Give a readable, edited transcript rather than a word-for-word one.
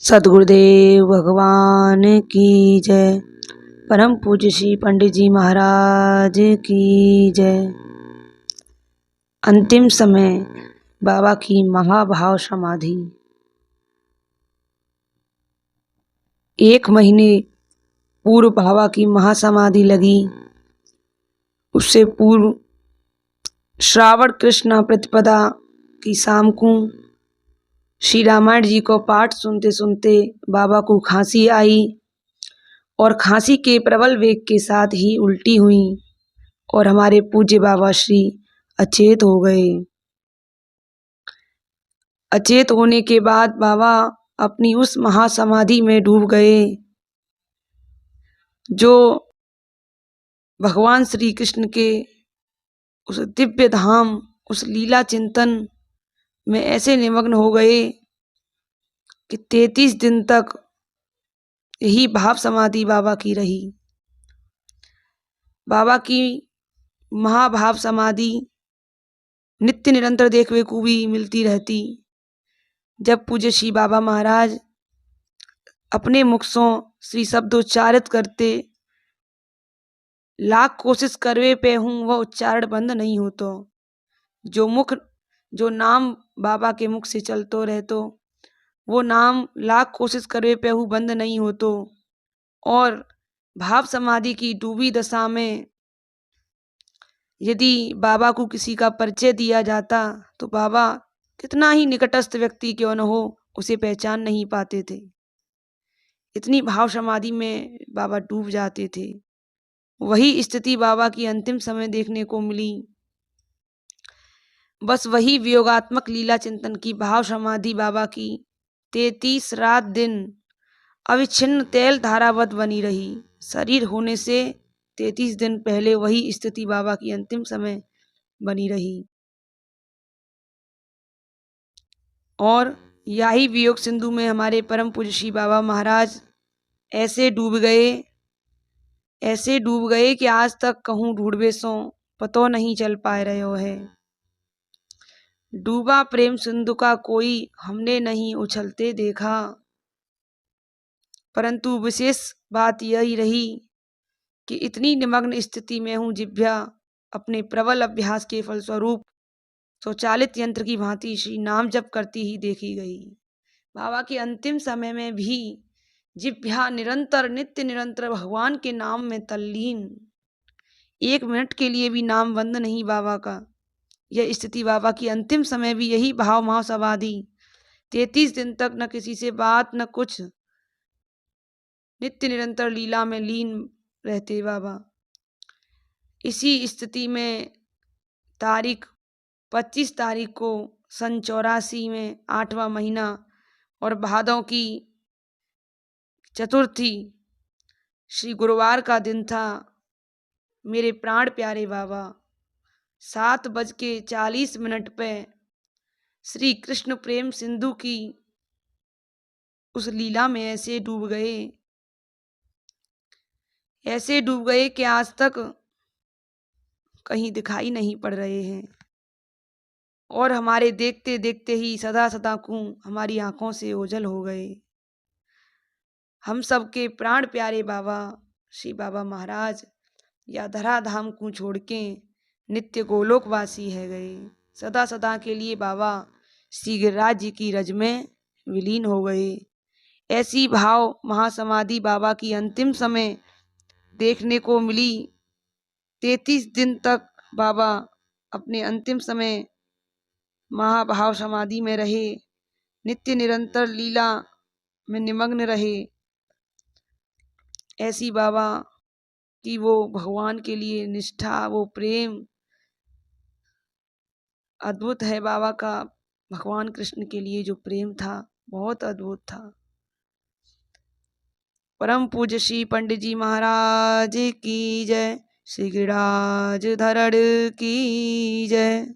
सद्गुरुदेव भगवान की जय। परम पूज्य श्री पंडित जी महाराज की जय। अंतिम समय बाबा की महाभाव समाधि। 1 महीने पूर्व बाबा की महासमाधि लगी। उससे पूर्व श्रावण कृष्ण प्रतिपदा की शाम को श्री रामायण जी को पाठ सुनते सुनते बाबा को खांसी आई और खांसी के प्रबल वेग के साथ ही उल्टी हुई और हमारे पूज्य बाबा श्री अचेत हो गए। अचेत होने के बाद बाबा अपनी उस महासमाधि में डूब गए जो भगवान श्री कृष्ण के उस दिव्य धाम, उस लीला चिंतन में ऐसे निमग्न हो गए कि 33 दिन तक यही भाव समाधि बाबा की रही। बाबा की महाभाव समाधि नित्य निरंतर देखने को भी मिलती रहती। जब पूज्य श्री बाबा महाराज अपने मुख से श्री शब्द उच्चारित करते, लाख कोशिश करवे पे हूँ वह उच्चारण बंद नहीं हो तो। जो नाम बाबा के मुख से चलतो रहतो, वो नाम लाख कोशिश करवे पे हूँ बंद नहीं हो तो। और भाव समाधि की डूबी दशा में यदि बाबा को किसी का परिचय दिया जाता तो बाबा कितना ही निकटस्थ व्यक्ति क्यों न हो उसे पहचान नहीं पाते थे। इतनी भाव समाधि में बाबा डूब जाते थे। वही स्थिति बाबा की अंतिम समय देखने को मिली। बस वही वियोगात्मक लीला चिंतन की भाव समाधि बाबा की 33 रात दिन अविच्छिन्न तेल धारावत बनी रही। शरीर होने से 33 दिन पहले वही स्थिति बाबा की अंतिम समय बनी रही। और यही वियोग सिंधु में हमारे परम पूज्य श्री बाबा महाराज ऐसे डूब गए कि आज तक कहूँ ढूंढवे सो पतो नहीं चल पा रहे है। डूबा प्रेम सिंधु का कोई हमने नहीं उछलते देखा, परंतु विशेष बात यही रही कि इतनी निमग्न स्थिति में हूँ जिभ्या अपने प्रबल अभ्यास के फलस्वरूप स्वचालित यंत्र की भांति श्री नाम जप करती ही देखी गई। बाबा के अंतिम समय में भी जिभ्या निरंतर नित्य निरंतर भगवान के नाम में तल्लीन, 1 मिनट के लिए भी नाम बंद नहीं बाबा का। यह स्थिति बाबा की अंतिम समय भी यही भाव महासमाधि 33 दिन तक न किसी से बात न कुछ, नित्य निरंतर लीला में लीन रहते बाबा। इसी स्थिति में 25 तारीख को सन 84 में 8वां महीना और भादों की चतुर्थी श्री गुरुवार का दिन था। मेरे प्राण प्यारे बाबा 7:40 पे श्री कृष्ण प्रेम सिंधु की उस लीला में ऐसे डूब गए कि आज तक कहीं दिखाई नहीं पड़ रहे हैं। और हमारे देखते देखते ही सदा सदा को हमारी आंखों से ओझल हो गए। हम सबके प्राण प्यारे बाबा श्री बाबा महाराज या धराधाम को छोड़ के नित्य गोलोकवासी है गए। सदा सदा के लिए बाबा श्री गिरिराज जी की रज में विलीन हो गए। ऐसी भाव महासमाधि बाबा की अंतिम समय देखने को मिली। 33 दिन तक बाबा अपने अंतिम समय महाभाव समाधि में रहे, नित्य निरंतर लीला में निमग्न रहे। ऐसी बाबा की वो भगवान के लिए निष्ठा, वो प्रेम अद्भुत है। बाबा का भगवान कृष्ण के लिए जो प्रेम था बहुत अद्भुत था। परम पूज्य श्री पंडित जी महाराज की जय। श्री गिरिराज धरण की जय।